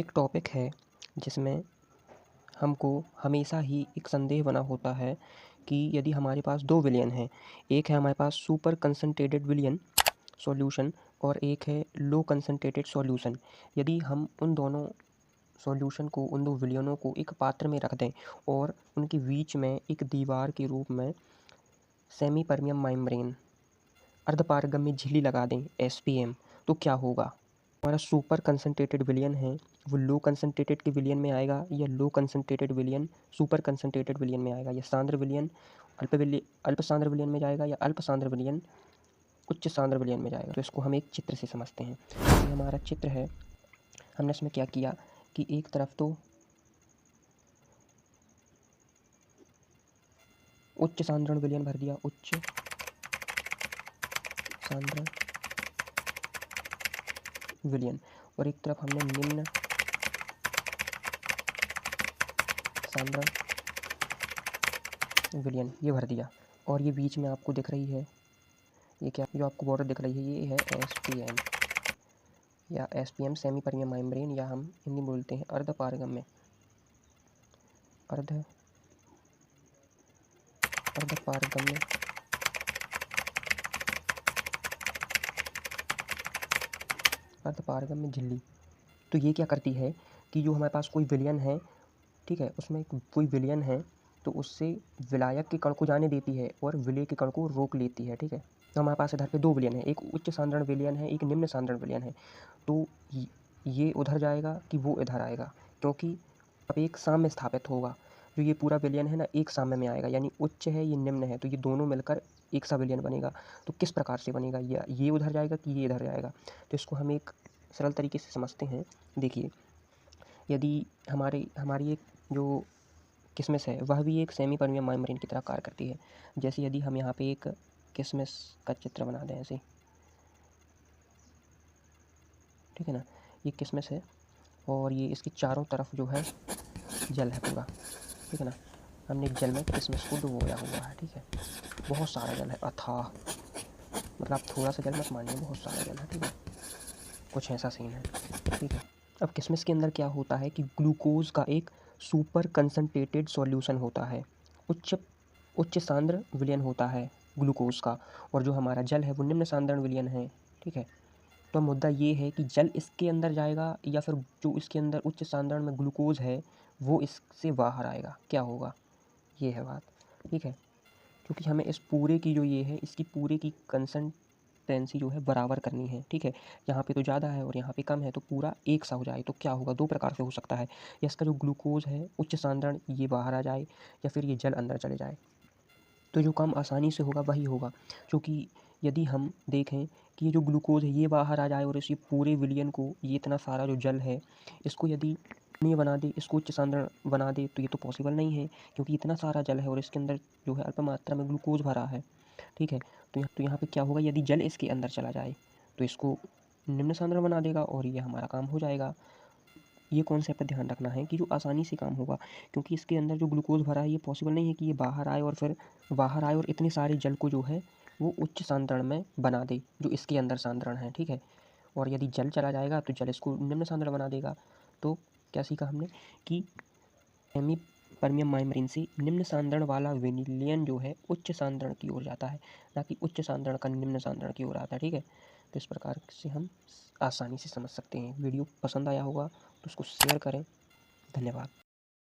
एक टॉपिक है जिसमें हमको हमेशा ही एक संदेह बना होता है कि यदि हमारे पास दो विलयन हैं, एक है हमारे पास सुपर कंसंट्रेटेड विलयन सॉल्यूशन और एक है लो कंसंट्रेटेड सॉल्यूशन। यदि हम उन दोनों सॉल्यूशन को, उन दो विलयनों को एक पात्र में रख दें और उनके बीच में एक दीवार के रूप में सेमी परमियम मेम्ब्रेन अर्धपारगम्य झिल्ली लगा दें SPM, तो क्या होगा? हमारा सुपर कंसंट्रेटेड विलयन है वो लो कंसंट्रेटेड के विलयन में आएगा या लो कंसंट्रेटेड विलयन सुपर कंसंट्रेटेड विलयन में आएगा, या सांद्र विलयन अल्प सांद्र विलयन में जाएगा, या अल्प सांद्र विलयन उच्च सांद्र विलयन में जाएगा। तो इसको हम एक चित्र से समझते हैं। ये हमारा चित्र है। हमने इसमें क्या किया कि एक तरफ तो उच्च सांद्रण विलयन भर दिया, उच्च सांद्रण विलयन, और एक तरफ हमने निम्न सांद्रण विलयन ये भर दिया। और ये बीच में आपको दिख रही है, ये क्या जो आपको बॉर्डर दिख रही है, ये है SPM या SPM सेमी परमियम मेम्ब्रेन, या हम हिंदी बोलते हैं अर्धपारगम्य अर्धपारगम्य अर्धपारगम्य झिल्ली। तो ये क्या करती है कि जो हमारे पास कोई विलयन है, ठीक है, उसमें कोई विलयन है तो उससे विलायक के कण को जाने देती है और विलेय के कण को रोक लेती है, ठीक है। तो हमारे पास इधर पे दो विलयन है, एक उच्च सांद्रण विलयन है, एक निम्न सांद्रण विलयन है। तो ये उधर जाएगा कि वो इधर आएगा, क्योंकि अब एक साम्य स्थापित होगा। जो ये पूरा विलयन है ना, एक साम्य में आएगा, यानी उच्च है ये निम्न है, तो ये दोनों मिलकर एक सा विलयन बनेगा। तो किस प्रकार से बनेगा, ये उधर जाएगा कि ये इधर जाएगा? तो इसको हम एक सरल तरीके से समझते हैं। देखिए, यदि हमारी एक जो किसमिस है वह भी एक सेमी परमियम मेम्ब्रेन की तरह कार्य करती है। जैसे यदि हम यहाँ पे एक किसमिस का चित्र बना दें ऐसे, ठीक है ना, ये किसमिस है और ये इसके चारों तरफ जो है जल है पूरा, ठीक है ना। हमने जल में किसमिस को डुबोया हुआ है, ठीक है, बहुत सारा जल है, अथाह, मतलब आप थोड़ा सा जल मत मानिए, बहुत सारा जल है, ठीक है, कुछ ऐसा सीन है, ठीक है। अब किसमिस के अंदर क्या होता है कि ग्लूकोज का एक सुपर कंसंट्रेटेड सॉल्यूशन होता है, उच्च सांद्र विलयन होता है ग्लूकोज का, और जो हमारा जल है वो निम्न सांद्रण विलयन है, ठीक है। तो मुद्दा ये है कि जल इसके अंदर जाएगा या फिर जो इसके अंदर उच्च सांद्रण में ग्लूकोज है वो इससे बाहर आएगा, क्या होगा, ये है बात, ठीक है। क्योंकि हमें इस पूरे की जो ये है, इसकी पूरे की कंसिस्टेंसी जो है बराबर करनी है, ठीक है। यहाँ पे तो ज़्यादा है और यहाँ पे कम है, तो पूरा एक सा हो जाए। तो क्या होगा, दो प्रकार से हो सकता है, या इसका जो ग्लूकोज है उच्च सांद्रण ये बाहर आ जाए, या फिर ये जल अंदर चले जाए। तो जो काम आसानी से होगा वही होगा, क्योंकि यदि हम देखें कि ये जो ग्लूकोज है ये बाहर आ जाए और इसी पूरे विलयन को, ये इतना सारा जो जल है इसको यदि नहीं बना दे, इसको उच्च सांद्रण बना दे, तो ये तो पॉसिबल नहीं है, क्योंकि इतना सारा जल है और इसके अंदर जो है अल्प मात्रा में ग्लूकोज भरा है, ठीक है। तो यहाँ पे क्या होगा, यदि जल इसके अंदर चला जाए तो इसको निम्न सांद्रण बना देगा और ये हमारा काम हो जाएगा। ये कॉन्सेप्ट ध्यान रखना है कि जो आसानी से काम होगा, क्योंकि इसके अंदर जो ग्लूकोज भरा है ये पॉसिबल नहीं है कि ये बाहर आए और फिर बाहर आए और इतने सारे जल को जो है वो उच्च सांद्रण में बना दे जो इसके अंदर सांद्रण है, ठीक है। और यदि जल चला जाएगा तो जल इसको निम्न सांद्रण बना देगा। तो क्या सीखा हमने कि सेमी परमियम मेम्ब्रेन से निम्न सांद्रण वाला विलयन जो है उच्च सांद्रण की ओर जाता है, ना कि उच्च सांद्रण का निम्न सांद्रण की ओर आता है, ठीक है। तो इस प्रकार से हम आसानी से समझ सकते हैं। वीडियो पसंद आया होगा तो उसको शेयर करें। धन्यवाद।